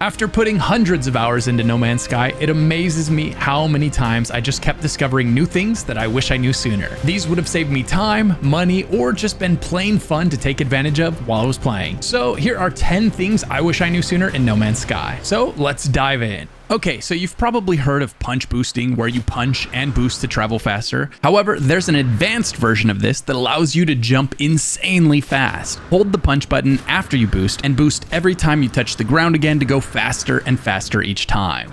After putting hundreds of hours into No Man's Sky, it amazes me how many times I just kept discovering new things that I wish I knew sooner. These would have saved me time, money, or just been plain fun to take advantage of while I was playing. So here are 10 things I wish I knew sooner in No Man's Sky. So let's dive in. Okay, so you've probably heard of punch boosting, where you punch and boost to travel faster. However, there's an advanced version of this that allows you to jump insanely fast. Hold the punch button after you boost, and boost every time you touch the ground again to go faster and faster each time.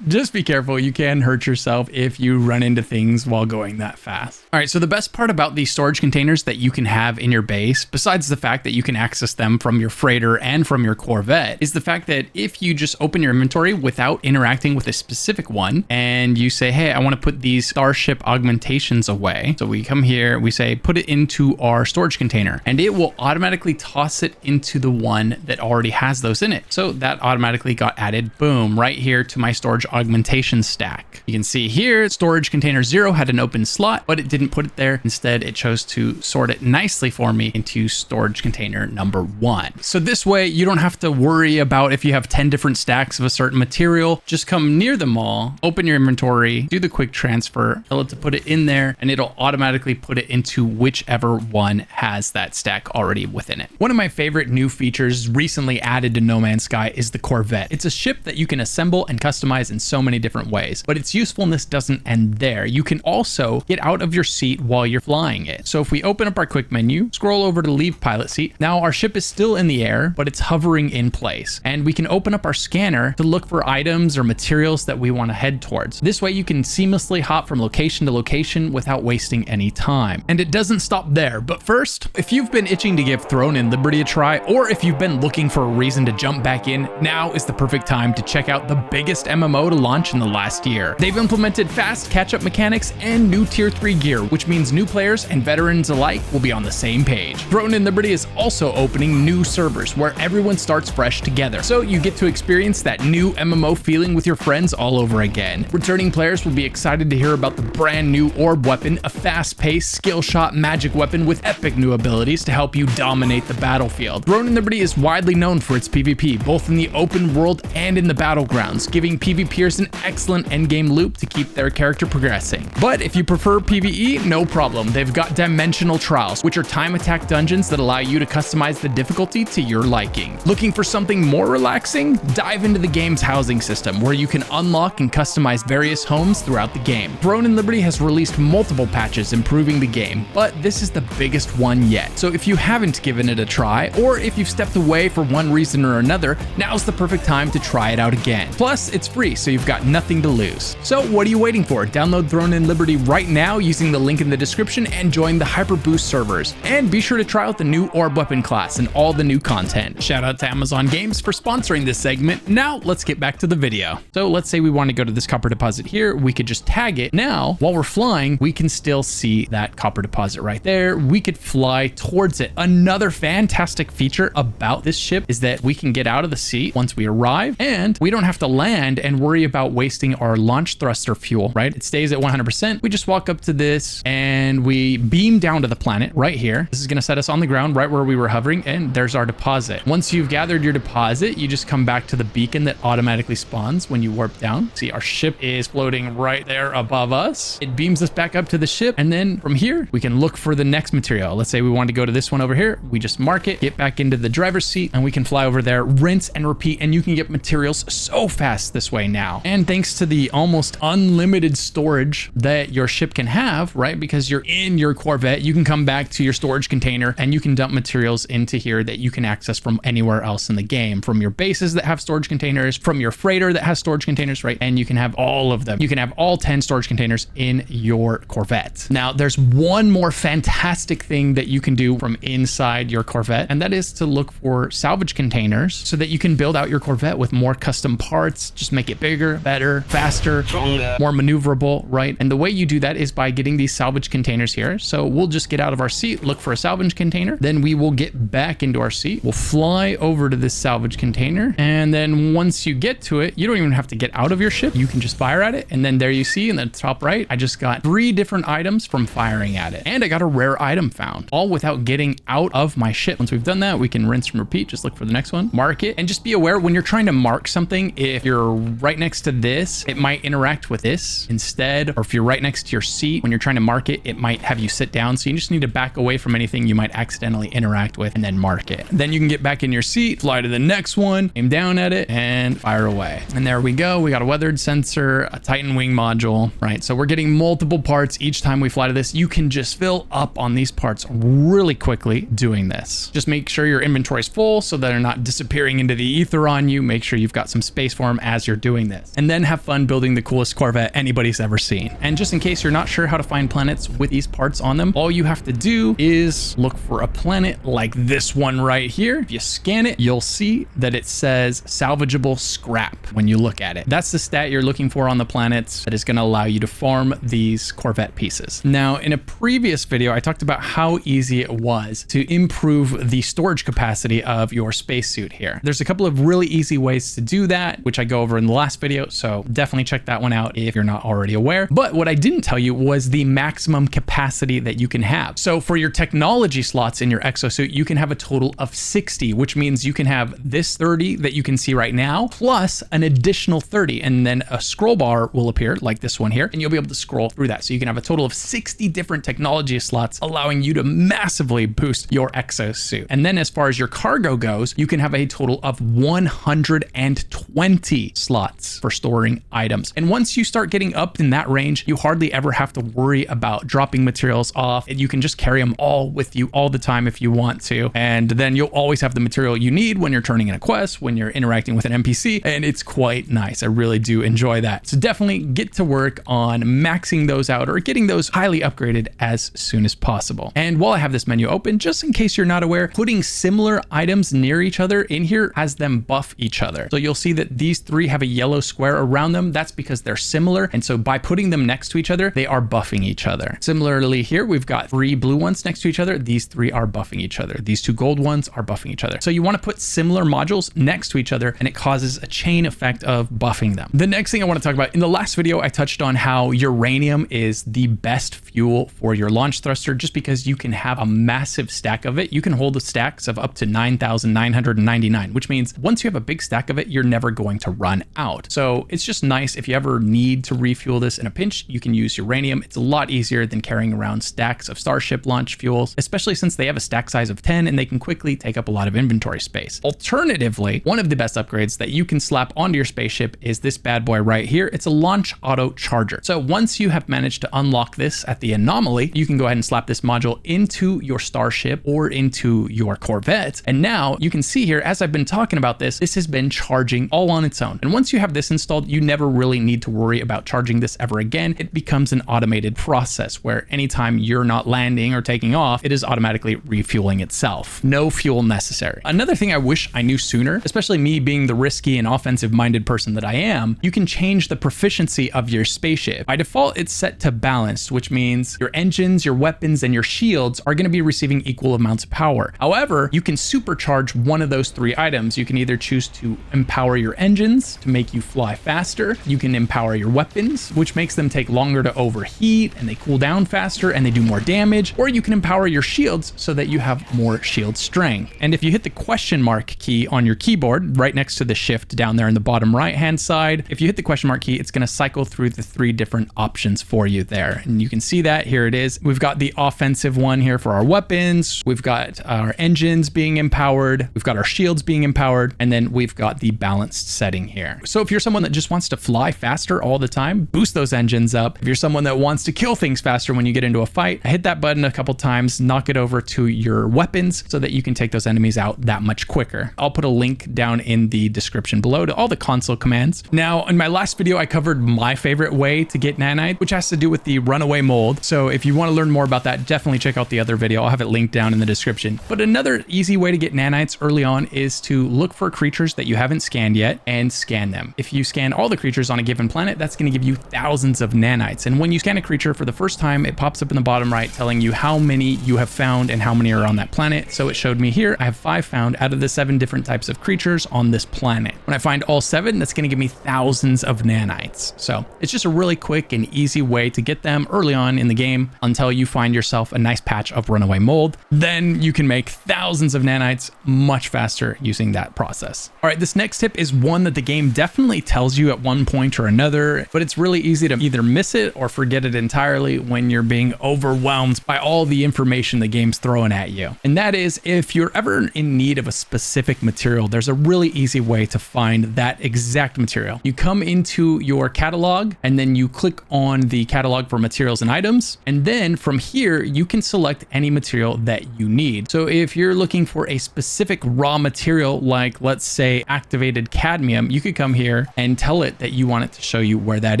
Just be careful, you can hurt yourself if you run into things while going that fast. All right, so the best part about these storage containers that you can have in your base, besides the fact that you can access them from your freighter and from your Corvette, is the fact that if you just open your inventory without interacting with a specific one, and you say, hey, I want to put these starship augmentations away. So we come here, we say, put it into our storage container, and it will automatically toss it into the one that already has those in it. So that automatically got added, boom, right here to my storage augmentation stack. You can see here, storage container 0 had an open slot, but it didn't put it there. Instead, it chose to sort it nicely for me into storage container number 1. So this way, you don't have to worry about if you have 10 different stacks of a certain material. Just come near them all, open your inventory, do the quick transfer, tell it to put it in there, and it'll automatically put it into whichever one has that stack already within it. One of my favorite new features recently added to No Man's Sky is the Corvette. It's a ship that you can assemble and customize in so many different ways, but its usefulness doesn't end there. You can also get out of your seat while you're flying it. So if we open up our quick menu, scroll over to leave pilot seat, now our ship is still in the air, but it's hovering in place. And we can open up our scanner to look for items or materials that we want to head towards. This way you can seamlessly hop from location to location without wasting any time. And it doesn't stop there, but first, if you've been itching to give Throne in Liberty a try, or if you've been looking for a reason to jump back in, now is the perfect time to check out the biggest MMO to launch in the last year. They've implemented fast catch-up mechanics and new tier 3 gear, which means new players and veterans alike will be on the same page. Throne in Liberty is also opening new servers where everyone starts fresh together, so you get to experience that new MMO feeling with your friends all over again. Returning players will be excited to hear about the brand new orb weapon, a fast-paced skill shot magic weapon with epic new abilities to help you dominate the battlefield. Throne in Liberty is widely known for its PvP, both in the open world and in the battlegrounds, giving PvPers an excellent endgame loop to keep their character progressing. But if you prefer PvE, no problem. They've got dimensional trials, which are time attack dungeons that allow you to customize the difficulty to your liking. Looking for something more relaxing? Dive into the game's housing system, where you can unlock and customize various homes throughout the game. Throne in Liberty has released multiple patches improving the game, but this is the biggest one yet. So if you haven't given it a try, or if you've stepped away for one reason or another, now's the perfect time to try it out again. Plus, it's free, so you've got nothing to lose. So what are you waiting for? Download Throne in Liberty right now using the link in the description and join the Hyper Boost servers. And be sure to try out the new orb weapon class and all the new content. Shout out to Amazon Games for sponsoring this segment. Now let's get back to the video. So let's say we want to go to this copper deposit here. We could just tag it. Now, while we're flying, we can still see that copper deposit right there. We could fly towards it. Another fantastic feature about this ship is that we can get out of the seat once we arrive, and we don't have to land and worry about wasting our launch thruster fuel, right? It stays at 100%. We just walk up to this and we beam down to the planet right here. This is going to set us on the ground right where we were hovering, and there's our deposit. Once you've gathered your deposit, you just come back to the beacon that automatically spawns when you warp down. See, our ship is floating right there above us. It beams us back up to the ship, and then from here, we can look for the next material. Let's say we want to go to this one over here. We just mark it, get back into the driver's seat, and we can fly over there, rinse and repeat, and you can get materials so fast this way now. And thanks to the almost unlimited storage that your ship can have, right? Because you're in your Corvette, you can come back to your storage container and you can dump materials into here that you can access from anywhere else in the game, from your bases that have storage containers, from your freighter that has storage containers, right? And you can have all of them. You can have all 10 storage containers in your Corvette. Now, there's one more fantastic thing that you can do from inside your Corvette, and that is to look for salvage containers so that you can build out your Corvette with more custom parts, just make it bigger, better, faster, stronger, more maneuverable, right? And the way you do that is by getting these salvage containers here. So we'll just get out of our seat, look for a salvage container. Then we will get back into our seat. We'll fly over to this salvage container. And then once you get to it, you don't even have to get out of your ship. You can just fire at it. And then there you see in the top right, I just got 3 different items from firing at it. And I got a rare item found, all without getting out of my ship. Once we've done that, we can rinse and repeat. Just look for the next one, mark it, and just be aware when you're trying to mark something, if you're right next to this, it might interact with this instead. Or if you're right next to your seat, when you're trying to mark it, it might have you sit down. So you just need to back away from anything you might accidentally interact with and then mark it. Then you can get back in your seat, fly to the next one, aim down at it, and fire away. And there we go. We got a weathered sensor, a Titan wing module, right? So we're getting multiple parts each time we fly to this. You can just fill up on these parts really quickly doing this. Just make sure your inventory is full so that they're not disappearing into the ether on you. Make sure you've got some space for them as you're doing this. And then have fun building the coolest Corvette anybody's ever seen. And just in case you're not sure how to find planets with these parts on them, all you have to do is look for a planet like this one right here. If you scan it, you'll see that it says salvageable scrap when you look at it. That's the stat you're looking for on the planets that is going to allow you to farm these Corvette pieces. Now, in a previous video, I talked about how easy it was to improve the storage capacity of your spacesuit here. There's a couple of really easy ways to do that, which I go over in the last video, so definitely check that one out if you're not already aware. But what I didn't tell you was the maximum capacity that you can have. So for your technology slots in your exosuit, you can have a total of 60, which means you can have this 30 that you can see right now, plus an additional 30, and then a scroll bar will appear like this one here, and you'll be able to scroll through that. So you can have a total of 60 different technology slots, allowing you to massively boost your exosuit. And then as far as your cargo goes, you can have a total of 120 slots for storing items. And once you start getting up in that range, you hardly ever have to worry about dropping materials off, and you can just carry them all with you all the time if you want to. And then you'll always have the material you need when you're turning in a quest, when you're interacting with an NPC, and it's quite nice. I really do enjoy that. So definitely get to work on maxing those out or getting those highly upgraded as soon as possible. And while I have this menu open, just in case you're not aware, putting similar items near each other in here has them buff each other. So you'll see that these 3 have a yellow square around them. That's because they're similar. And so by putting them next to each other, they are buffing each other. Similarly here, we've got 3 blue ones next to each other. These 3 are buffing each other. These 2 gold ones are buffing each other. So you want to put similar modules next to each other, and it causes a chain effect of buffing them. The next thing I want to talk about, in the last video, I touched on how uranium is the best fuel for your launch thruster, just because you can have a massive stack of it. You can hold the stacks of up to 9,999, which means once you have a big stack of it, you're never going to run out. So it's just nice if you ever need to refuel this in a pinch, you can use uranium. It's a lot easier than carrying around stacks of Starship launch fuels, especially since they have a stack size of 10 and they can quickly take up a lot of inventory space. Alternatively, one of the best upgrades that you can slap onto your spaceship is this bad boy right here. It's a launch auto charger. So once you have managed to unlock this at the anomaly, you can go ahead and slap this module into your Starship or into your Corvette. And now you can see here, as I've been talking about this has been charging all on its own. And once you have this installed, you never really need to worry about charging this ever again. It becomes an automated process where anytime you're not landing or taking off, it is automatically refueling itself. No fuel necessary. Another thing I wish I knew sooner, especially me being the risky and offensive-minded person that I am, you can change the proficiency of your spaceship. By default, it's set to balanced, which means your engines, your weapons, and your shields are going to be receiving equal amounts of power. However, you can supercharge one of those 3 items. You can either choose to empower your engines to make you fly faster. You can empower your weapons, which makes them take longer to overheat and they cool down faster and they do more damage. Or you can empower your shields so that you have more shield strength. And if you hit the question mark key on your keyboard, right next to the shift down there in the bottom right hand side, if you hit the question mark key, it's going to cycle through the 3 different options for you there. And you can see that here it is. We've got the offensive one here for our weapons. We've got our engines being empowered. We've got our shields being empowered. And then we've got the balanced setting here. So if you're someone that just wants to fly faster all the time, boost those engines up. If you're someone that wants to kill things faster when you get into a fight, hit that button a couple times, knock it over to your weapons so that you can take those enemies out that much quicker. I'll put a link down in the description below to all the console commands. Now, in my last video, I covered my favorite way to get nanite, which has to do with the runaway mold. So if you want to learn more about that, definitely check out the other video. I'll have it linked down in the description. But another easy way to get nanites early on is to look for creatures that you haven't scanned yet. yet and scan them. If you scan all the creatures on a given planet, that's going to give you thousands of nanites. And when you scan a creature for the first time, it pops up in the bottom right telling you how many you have found and how many are on that planet. So it showed me here, I have 5 found out of the 7 different types of creatures on this planet. When I find all 7, that's going to give me thousands of nanites. So it's just a really quick and easy way to get them early on in the game until you find yourself a nice patch of runaway mold. Then you can make thousands of nanites much faster using that process. All right, this next tip is one that the game definitely tells you at one point or another, but it's really easy to either miss it or forget it entirely when you're being overwhelmed by all the information the game's throwing at you. And that is, if you're ever in need of a specific material, there's a really easy way to find that exact material. You come into your catalog and then you click on the catalog for materials and items. And then from here, you can select any material that you need. So if you're looking for a specific raw material, like let's say activated cadmium, you could come here and tell it that you want it to show you where that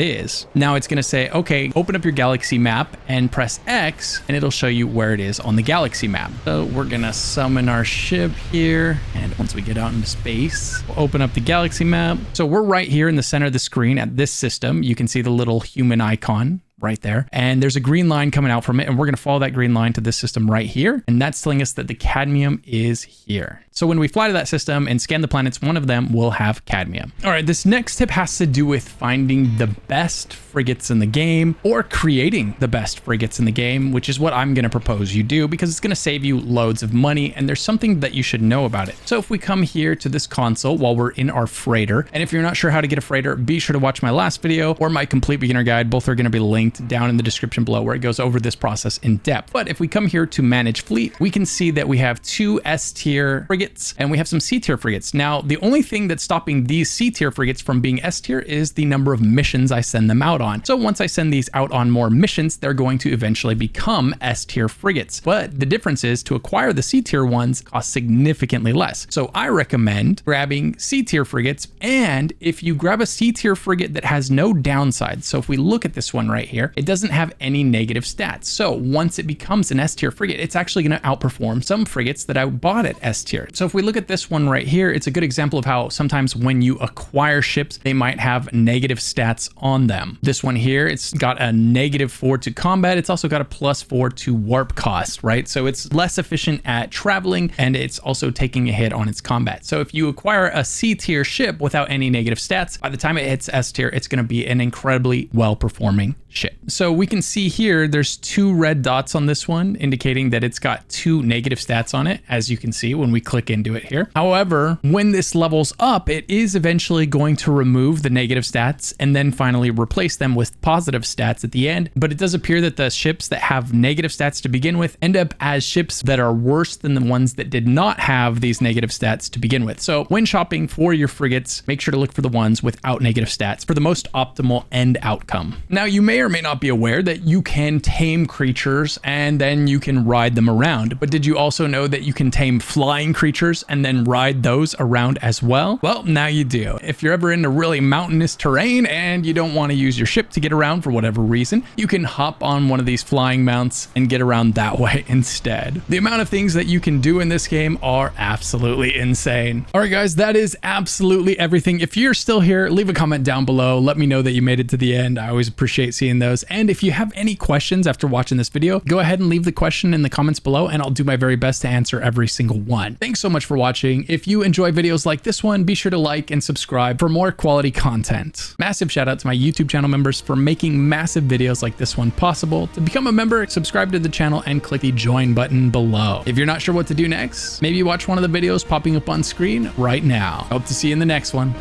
is. Now it's going to say, okay, open up your galaxy map and press X and it'll show you where it is on the galaxy map. So we're going to summon our ship here. And once we get out into space, we'll open up the galaxy map. So we're right here in the center of the screen at this system. You can see the little human icon right there. And there's a green line coming out from it. And we're going to follow that green line to this system right here. And that's telling us that the cadmium is here. So when we fly to that system and scan the planets, one of them will have cadmium. All right, this next tip has to do with finding the best frigates in the game or creating the best frigates in the game, which is what I'm going to propose you do because it's going to save you loads of money. And there's something that you should know about it. So if we come here to this console while we're in our freighter, and if you're not sure how to get a freighter, be sure to watch my last video or my complete beginner guide. Both are going to be linked down in the description below where it goes over this process in depth. But if we come here to manage fleet, we can see that we have 2 S-tier frigates and we have some C-tier frigates. Now, the only thing that's stopping these C-tier frigates from being S-tier is the number of missions I send them out on. So once I send these out on more missions, they're going to eventually become S-tier frigates. But the difference is to acquire the C-tier ones costs significantly less. So I recommend grabbing C-tier frigates. And if you grab a C-tier frigate that has no downside, so if we look at this one right here, it doesn't have any negative stats. So once it becomes an S-tier frigate, it's actually going to outperform some frigates that I bought at S-tier. So if we look at this one right here, it's a good example of how sometimes when you acquire ships, they might have negative stats on them. This one here, it's got a -4 to combat. It's also got a +4 to warp cost, right? So it's less efficient at traveling and it's also taking a hit on its combat. So if you acquire a C-tier ship without any negative stats, by the time it hits S-tier, it's going to be an incredibly well-performing ship. So we can see here, there's 2 red dots on this one, indicating that it's got 2 negative stats on it, as you can see when we click into it here. However, when this levels up, it is eventually going to remove the negative stats and then finally replace them with positive stats at the end. But it does appear that the ships that have negative stats to begin with end up as ships that are worse than the ones that did not have these negative stats to begin with. So when shopping for your frigates, make sure to look for the ones without negative stats for the most optimal end outcome. Now, you may or may not be aware that you can tame creatures and then you can ride them around. But did you also know that you can tame flying creatures and then ride those around as well? Well, now you do. If you're ever in a really mountainous terrain and you don't want to use your ship to get around for whatever reason, you can hop on one of these flying mounts and get around that way instead. The amount of things that you can do in this game are absolutely insane. All right, guys, that is absolutely everything. If you're still here, leave a comment down below. Let me know that you made it to the end. I always appreciate seeing those. And if you have any questions after watching this video, go ahead and leave the question in the comments below and I'll do my very best to answer every single one. Thanks so much for watching. If you enjoy videos like this one, be sure to like and subscribe for more quality content. Massive shout out to my YouTube channel members for making massive videos like this one possible. To become a member, subscribe to the channel and click the join button below. If you're not sure what to do next, maybe watch one of the videos popping up on screen right now. Hope to see you in the next one.